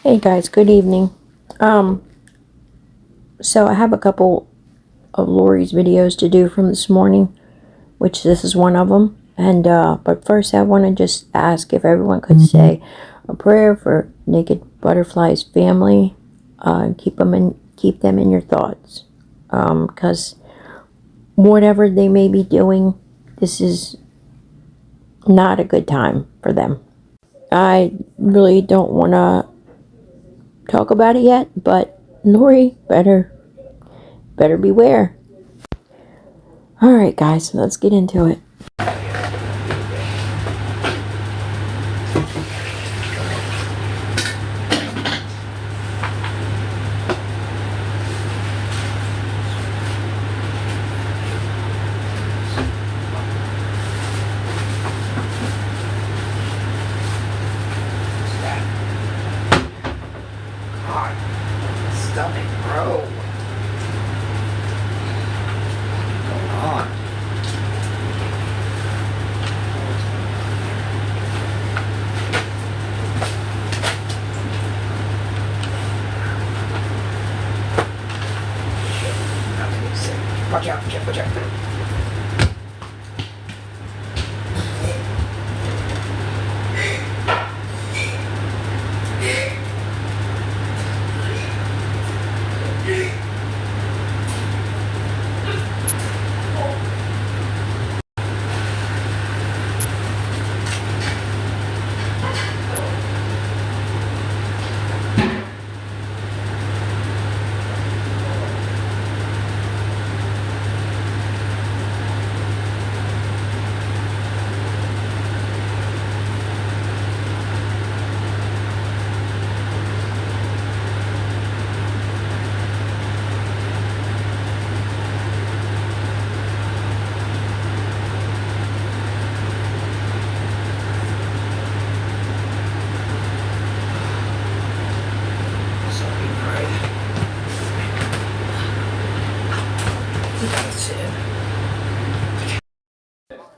Hey guys, good evening. Um, so I have a couple of Lori's videos to do from this morning, which this is one of them. And but first I want to just ask if everyone could say a prayer for Naked Butterfly's family. Keep them in your thoughts. Because whatever they may be doing, this is not a good time for them. I really don't want to talk about it yet, but Lori better beware. Alright guys, let's get into it. God, stomach, bro. What's going on? Shit, I'm about to get sick. Watch out, watch out.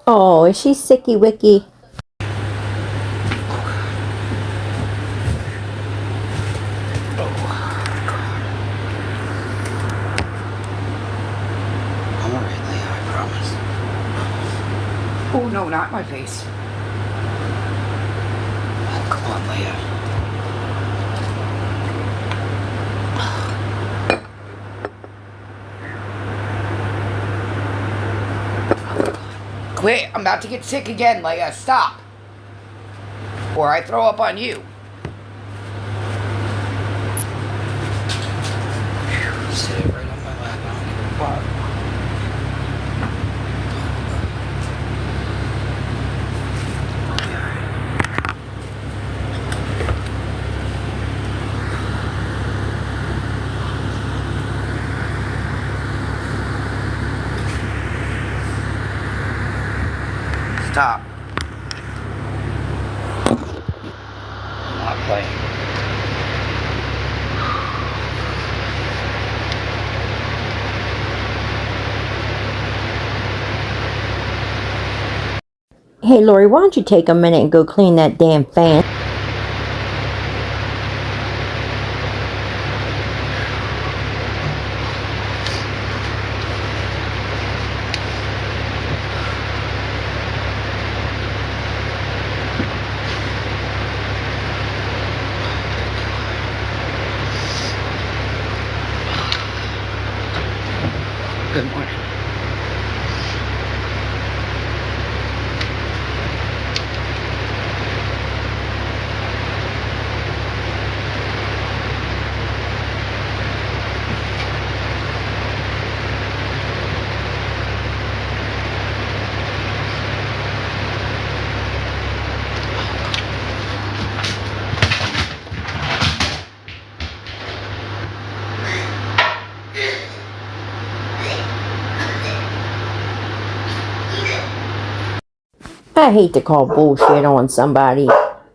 Oh, is she Sicky Wicky? Oh, no, not my face. Oh, come on, Leah. Quit, I'm about to get sick again, Leia. Stop. Or I throw up on you. Sit right on my lap. I don't give a fuck. Stop. I'm not playing. Hey Lori, why don't you take a minute and go clean that damn fan? Good morning. I hate to call bullshit on somebody,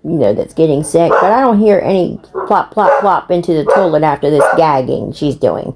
that's getting sick, but I don't hear any plop, plop, plop into the toilet after this gagging she's doing.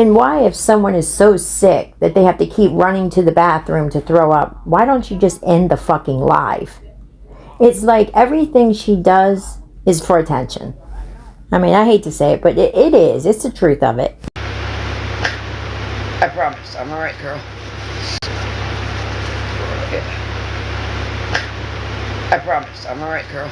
And why, if someone is so sick that they have to keep running to the bathroom to throw up, why don't you just end the fucking live? It's like everything she does is for attention. I mean, I hate to say it, but it is. It's the truth of it. I promise. I'm alright, girl. I promise. I'm alright, girl.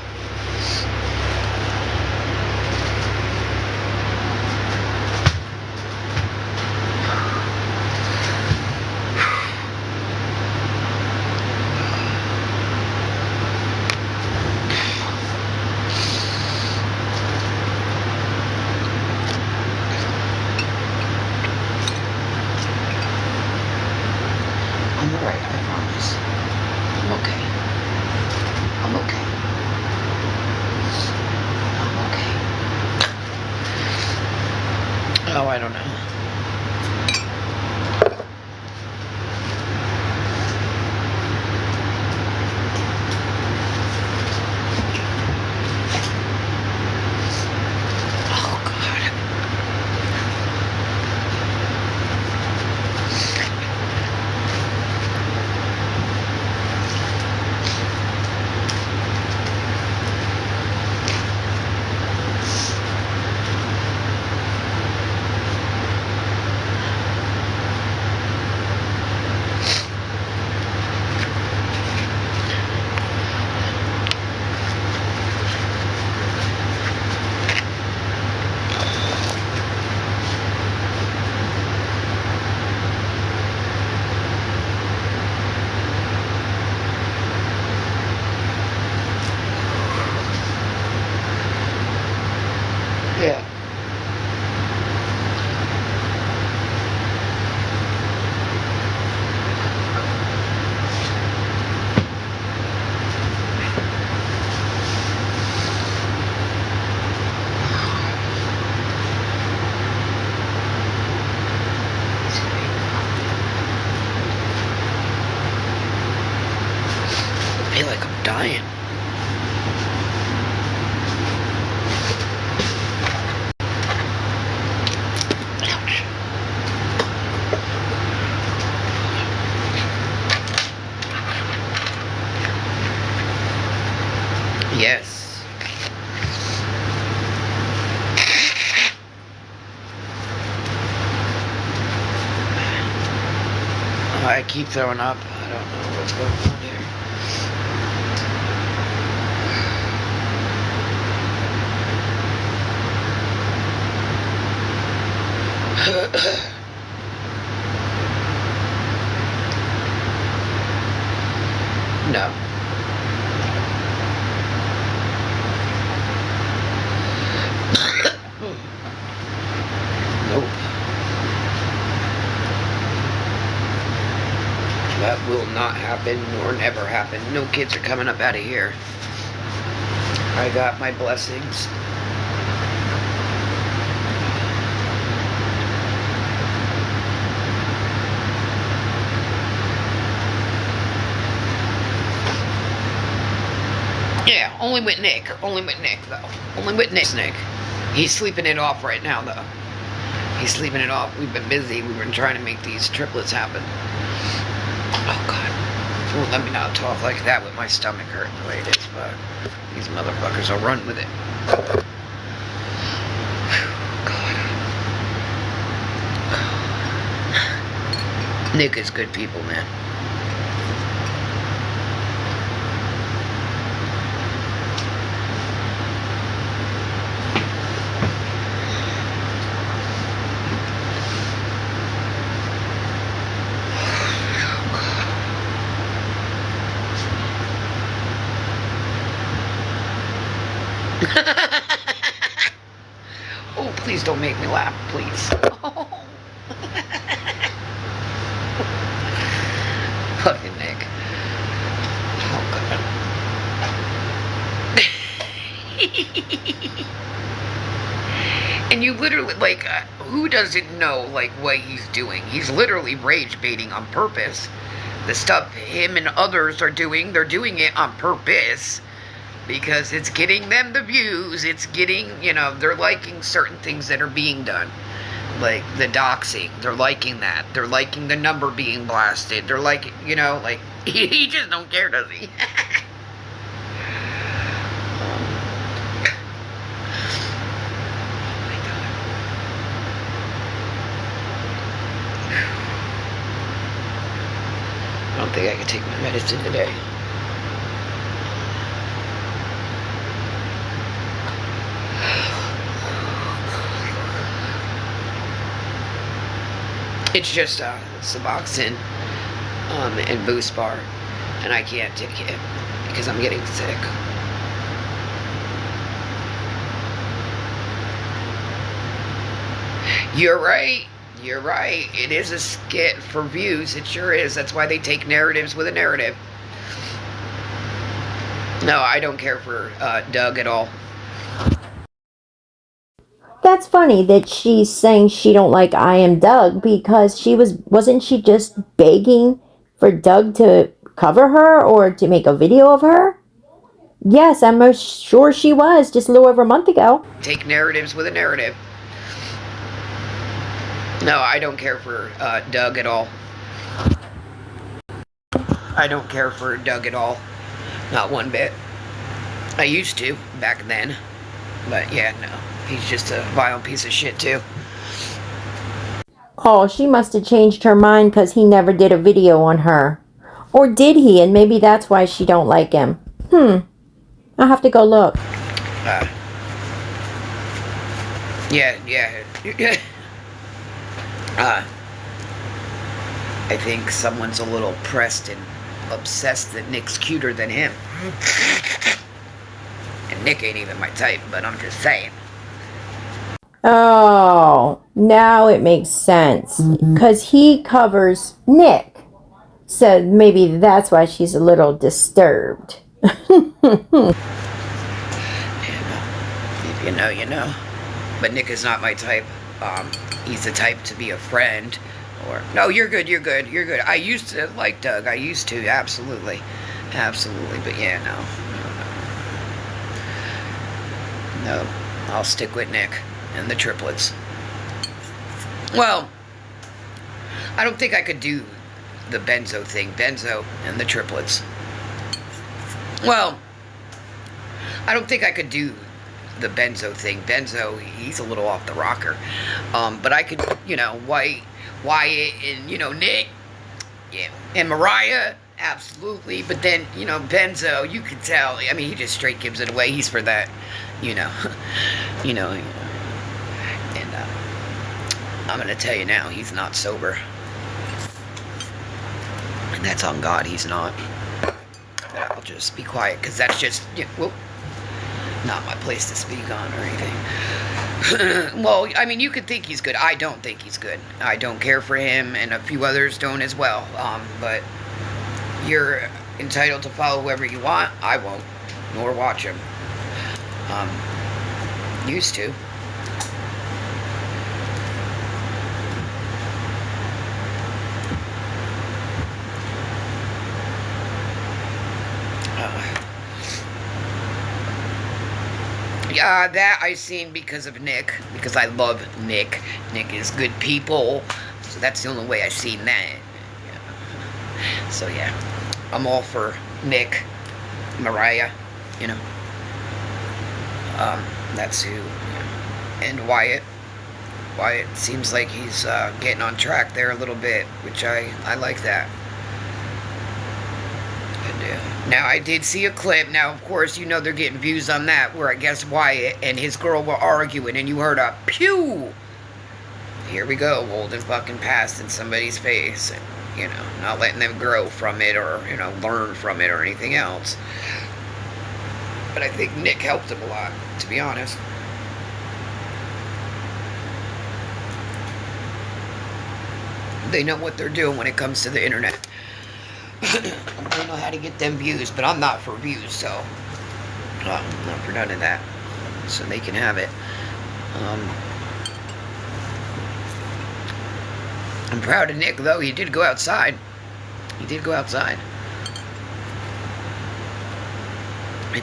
I'm alright, I promise. I'm okay. I'm okay. I'm okay. Oh, I don't know. Oh, God. Yeah. I feel like I'm dying. Ouch. Yes. I keep throwing up. I don't know what's going on here. No. Nope. That will not happen nor never happen. No kids are coming up out of here. I got my blessings. Yeah, only with Nick. Only with Nick, though. Only with Nick. He's sleeping it off right now, though. He's sleeping it off. We've been busy. We've been trying to make these triplets happen. Oh, God. Well, let me not talk like that with my stomach hurting the way it is, but these motherfuckers will run with it. God. Nick is good people, man. Oh, please don't make me laugh, please. Oh. Fucking Nick. Oh, God. And you literally, like, who doesn't know, like, what he's doing? He's literally rage baiting on purpose. The stuff him and others are doing, they're doing it on purpose. Because it's getting them the views, it's getting, you know, they're liking certain things that are being done. like the doxing. They're liking that. They're liking the number being blasted. They're like, you know, like he just don't care, does he? I don't think I can take my medicine today. It's just Suboxone and Boost Bar, and I can't take it because I'm getting sick. You're right. You're right. It is a skit for views. It sure is. That's why they take narratives with a narrative. No, I don't care for Doug at all. That's funny that she's saying she don't like I Am Doug, because wasn't she just begging for Doug to cover her or to make a video of her? Yes, I'm most sure she was just a little over a month ago. Take narratives with a narrative. No, I don't care for Doug at all. I don't care for Doug at all. Not one bit. I used to, back then. But yeah, no. He's just a vile piece of shit, too. Oh, she must have changed her mind because he never did a video on her. Or did he? And maybe that's why she don't like him. I'll have to go look. Yeah. I think someone's a little pressed and obsessed that Nick's cuter than him. And Nick ain't even my type, but I'm just saying. Oh, now it makes sense. Because he covers Nick. So maybe that's why she's a little disturbed. If you know, you know. But Nick is not my type. He's the type to be a friend. Or no, you're good. I used to like Doug. I used to, absolutely. But yeah, no. I'll stick with Nick and the triplets. Well, I don't think I could do the benzo thing. Benzo and the triplets. Well, I don't think I could do the benzo thing. Benzo, he's a little off the rocker. But I could, Wyatt and, Nick. Yeah. And Mariah, absolutely. But then, Benzo, you could tell. I mean, he just straight gives it away. He's for that, And I'm going to tell you now, he's not sober. And that's on God, he's not. But I'll just be quiet, because that's just, not my place to speak on or anything. Well, I mean, you could think he's good. I don't think he's good. I don't care for him, and a few others don't as well. But you're entitled to follow whoever you want. I won't, nor watch him. Used to. Yeah, that I seen because of Nick. Because I love Nick. Nick is good people. So that's the only way I seen that. Yeah. So yeah. I'm all for Nick. Mariah. That's who. Yeah. And Wyatt. Wyatt seems like he's getting on track there a little bit. Which I like that. Now, I did see a clip. Now, of course, they're getting views on that, where I guess Wyatt and his girl were arguing, and you heard a pew! Here we go, holding fucking past in somebody's face, and, not letting them grow from it, or, learn from it, or anything else. But I think Nick helped him a lot, to be honest. They know what they're doing when it comes to the internet. They know how to get them views, but I'm not for views, so I'm not for none of that. So they can have it. I'm proud of Nick, though. He did go outside. I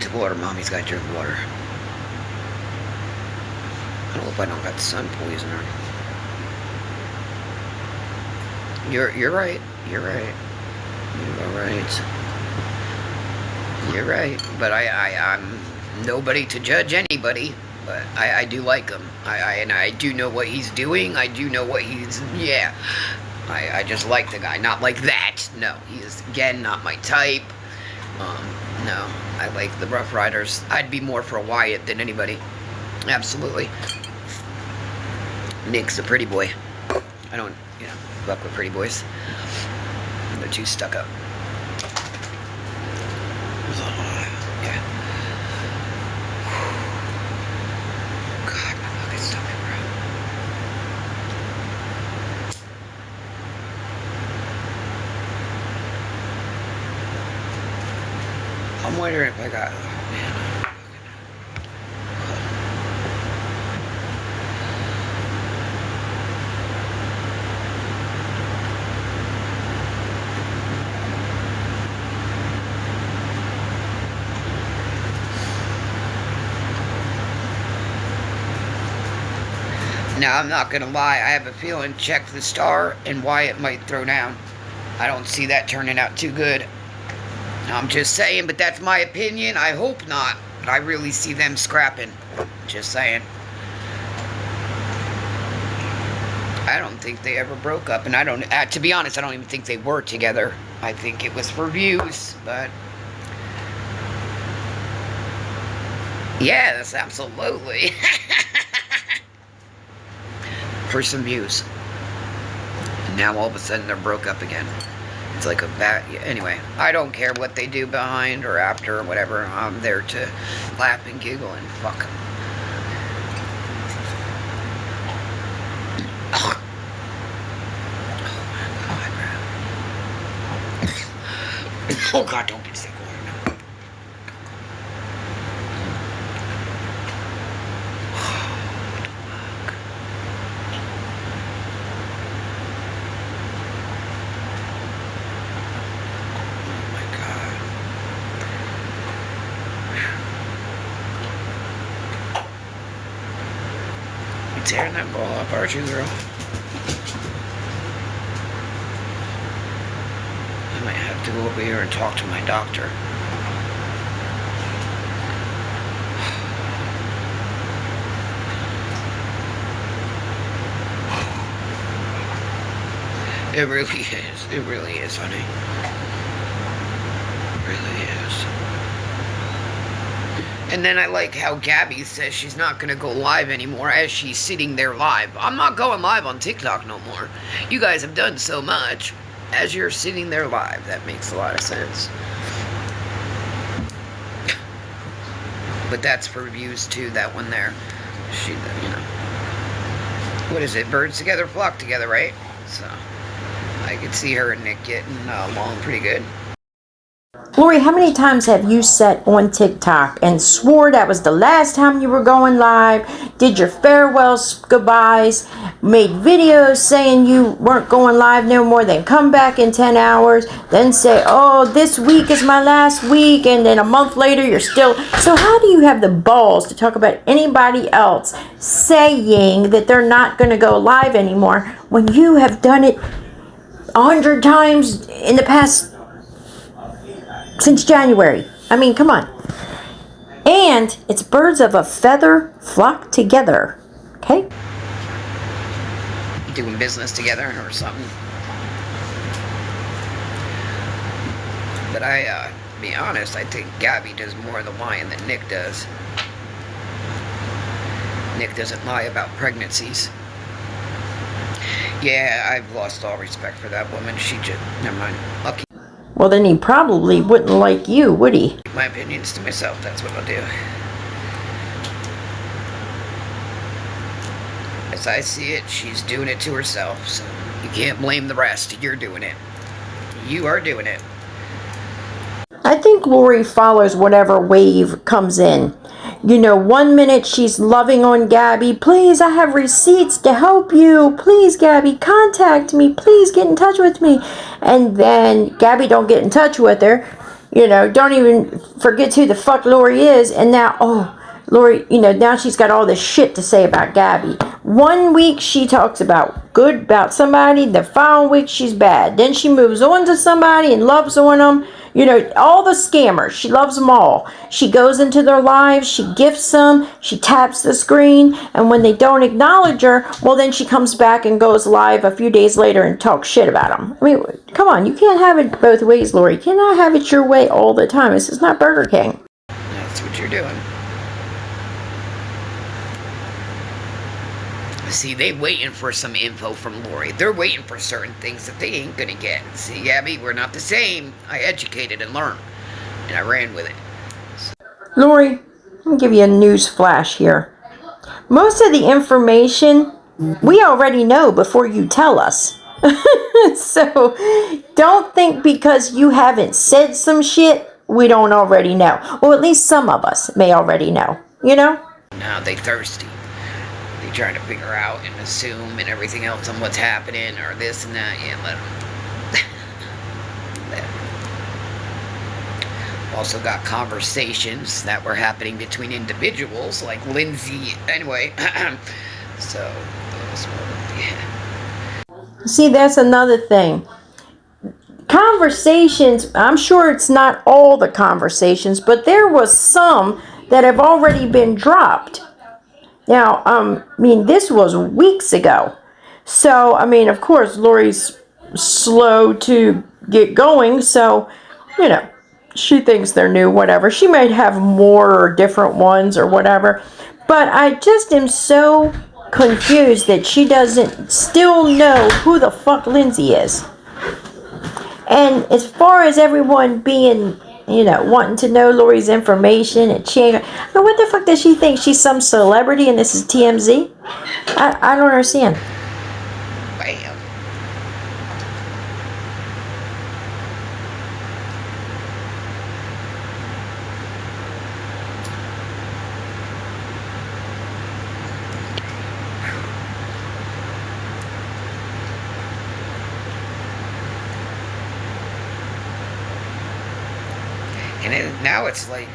took water, Mommy's got to drink water. I hope I don't got sun poison or anything. You're right. You're right. You're right. You're right. But I'm nobody to judge anybody. But I do like him. And I do know what he's doing. I do know what he's, yeah. I just like the guy. Not like that. No, he is, again, not my type. No, I like the Rough Riders. I'd be more for Wyatt than anybody. Absolutely. Nick's a pretty boy. I don't, fuck with pretty boys. They're too stuck up. Yeah. God, my fucking stomach, bro. I'm wondering if I got, oh man. Now, I'm not going to lie, I have a feeling Check the Star and Wyatt might throw down. I don't see that turning out too good. I'm just saying, but that's my opinion. I hope not. But I really see them scrapping. Just saying. I don't think they ever broke up. And I don't, to be honest, I don't even think they were together. I think it was for views, but... Yes, absolutely. For some views. And now all of a sudden they're broke up again. It's like a bad... Anyway, I don't care what they do behind or after or whatever. I'm there to laugh and giggle and fuck them. Oh my God, bro. Oh God, don't get sick. Tearing that ball up, aren't you, girl? I might have to go over here and talk to my doctor. It really is. It really is, honey. It really is. And then I like how Gabby says she's not going to go live anymore as she's sitting there live. I'm not going live on TikTok no more. You guys have done so much as you're sitting there live. That makes a lot of sense. But that's for views too, that one there. She, what is it? Birds together, flock together, right? So, I could see her and Nick getting along pretty good. Lori, how many times have you sat on TikTok and swore that was the last time you were going live, did your farewells, goodbyes, made videos saying you weren't going live no more, then come back in 10 hours, then say, oh, this week is my last week, and then a month later you're still... So how do you have the balls to talk about anybody else saying that they're not going to go live anymore when you have done it 100 times in the past... since January? I mean, come on. And it's birds of a feather flock together. Okay? Doing business together or something. But to be honest, I think Gabby does more of the lying than Nick does. Nick doesn't lie about pregnancies. Yeah, I've lost all respect for that woman. She just... Never mind. Lucky. Well, then he probably wouldn't like you, would he? My opinions to myself, that's what I'll do. As I see it, she's doing it to herself, so you can't blame the rest. You're doing it. You are doing it. I think Lori follows whatever wave comes in. You know, 1 minute she's loving on Gabby. Please, I have receipts to help you. Please, Gabby, contact me. Please get in touch with me. And then Gabby don't get in touch with her. You know, don't even forget who the fuck Lori is. And now, oh, Lori, now she's got all this shit to say about Gabby. One week she talks about good about somebody, the following week she's bad. Then she moves on to somebody and loves on them. All the scammers, she loves them all. She goes into their lives, she gifts them, she taps the screen, and when they don't acknowledge her, well, then she comes back and goes live a few days later and talks shit about them. I mean, come on, you can't have it both ways, Lori. You cannot have it your way all the time. This is not Burger King. That's what you're doing. See, they waiting for some info from Lori. They're waiting for certain things that they ain't gonna get. See, Gabby, we're not the same. I educated and learned, and I ran with it. Lori, let me give you a news flash here. Most of the information we already know before you tell us. So don't think because you haven't said some shit, we don't already know. Well, at least some of us may already know, Now they thirsty. They trying to figure out and assume and everything else on what's happening or this and that. Yeah, let them. Also got conversations that were happening between individuals like Lindsay. Anyway, so those were, yeah. See, that's another thing. Conversations, I'm sure it's not all the conversations, but there was some that have already been dropped. Now, this was weeks ago. So, of course, Lori's slow to get going, so, she thinks they're new, whatever. She might have more or different ones or whatever. But I just am so confused that she doesn't still know who the fuck Lindsay is. And as far as everyone being, wanting to know Lori's information and what the fuck does she think? She's some celebrity and this is TMZ? I don't understand. Bam. And now it's like,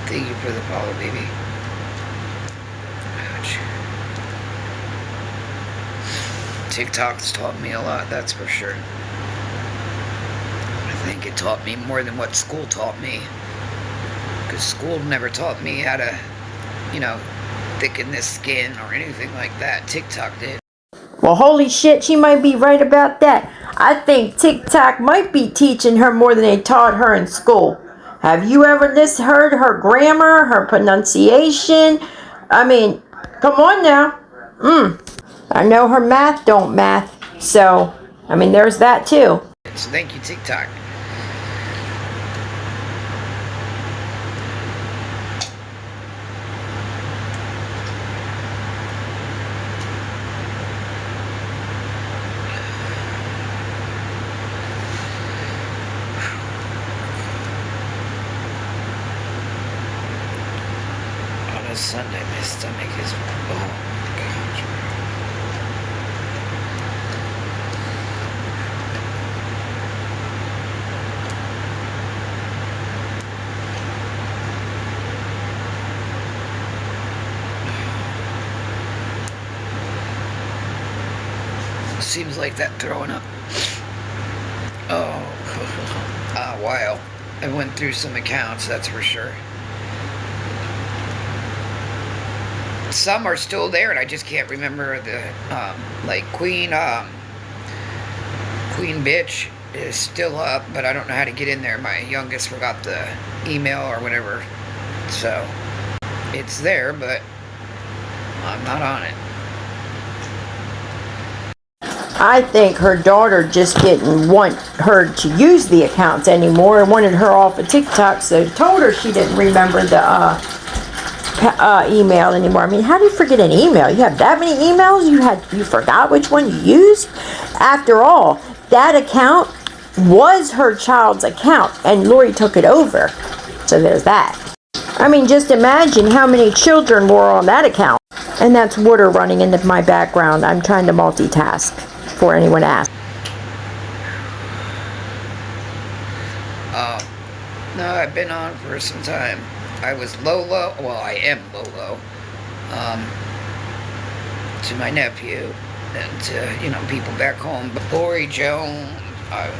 thank you for the follow, baby. Ouch. TikTok's taught me a lot, that's for sure. I think it taught me more than what school taught me. Because school never taught me how to, thicken this skin or anything like that. TikTok did. Well, holy shit, she might be right about that. I think TikTok might be teaching her more than they taught her in school. Have you ever heard her grammar, her pronunciation? Come on now. I know her math don't math. So, there's that too. So thank you, TikTok. Sunday, my stomach is, oh gosh. Seems like that throwing up. Oh, wow. I went through some accounts, that's for sure. Some are still there, and I just can't remember the, like Queen Bitch is still up, but I don't know how to get in there. My youngest forgot the email or whatever, so it's there, but I'm not on it. I think her daughter just didn't want her to use the accounts anymore and wanted her off of TikTok, so told her she didn't remember the email anymore. How do you forget an email? You have that many emails? You forgot which one you used? After all, that account was her child's account, and Lori took it over. So there's that. I mean, just imagine how many children were on that account. And that's water running into my background. I'm trying to multitask before anyone asks. No, I've been on for some time. I was Lolo. Well, I am Lolo. To my nephew and to, you know, people back home. But Lori Jones, I was,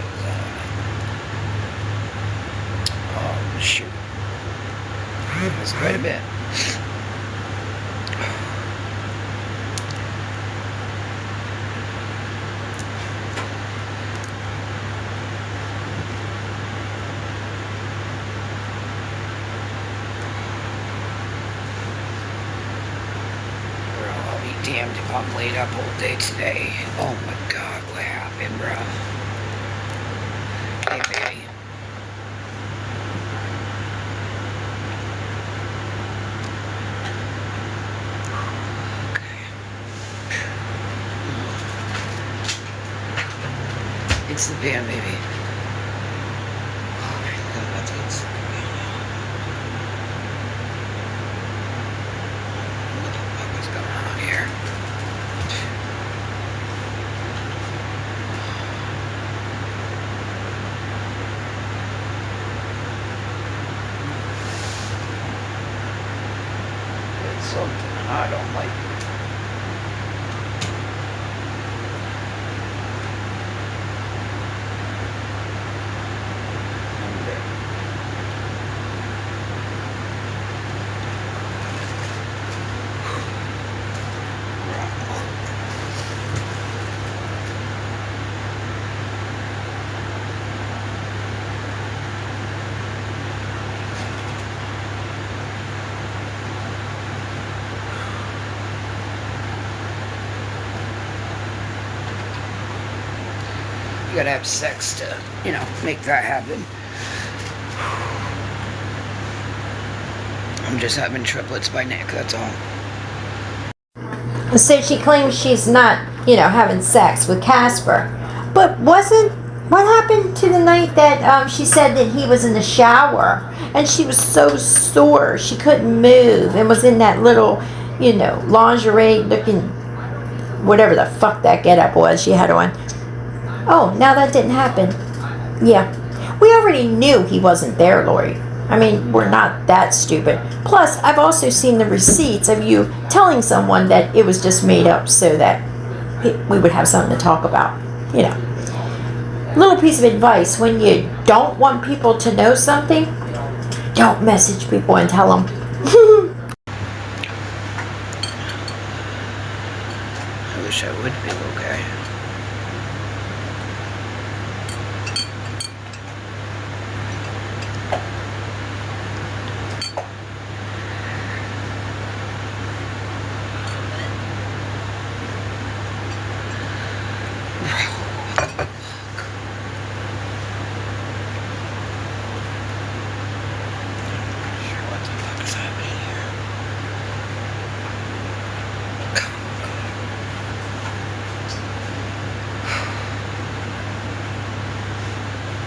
oh, shoot. It was quite a bit. Damned if I'm laid up all day today. Oh my God, what happened, bro? Hey, baby. Okay. It's the van, baby. Oh my God, it's the van. What the fuck is going on here? Something I don't like. You gotta have sex to, you know, make that happen. I'm just having triplets by Nick, that's all. So she claims she's not, you know, having sex with Casper. But what happened to the night that she said that he was in the shower and she was so sore she couldn't move and was in that little, you know, lingerie looking, whatever the fuck that getup was she had on. Oh, now that didn't happen. Yeah. We already knew he wasn't there, Lori. I mean, we're not that stupid. Plus, I've also seen the receipts of you telling someone that it was just made up so that we would have something to talk about. You know. Little piece of advice, when you don't want people to know something, don't message people and tell them. I wish I would feel okay.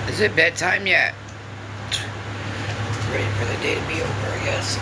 Is it bedtime yet? Ready for the day to be over, I guess.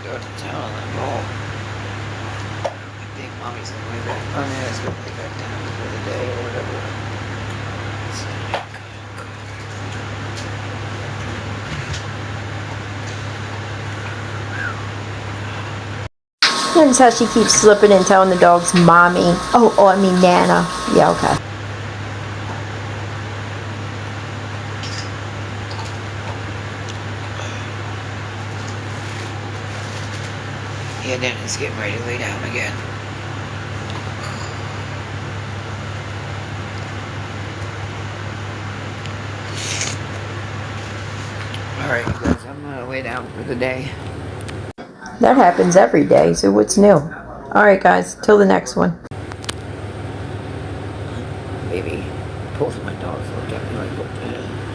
Go to town on that ball. I think mommy's on the way back. Oh, yeah, it's going to be back down for the day or whatever. That's how she keeps slipping and telling the dogs mommy. Oh, I mean Nana. Yeah, okay. Yeah, then it's getting ready to lay down again. Alright, you guys, I'm gonna lay down for the day. That happens every day, so what's new? Alright guys, till the next one. Maybe both of my dogs looked at me like, what the hell?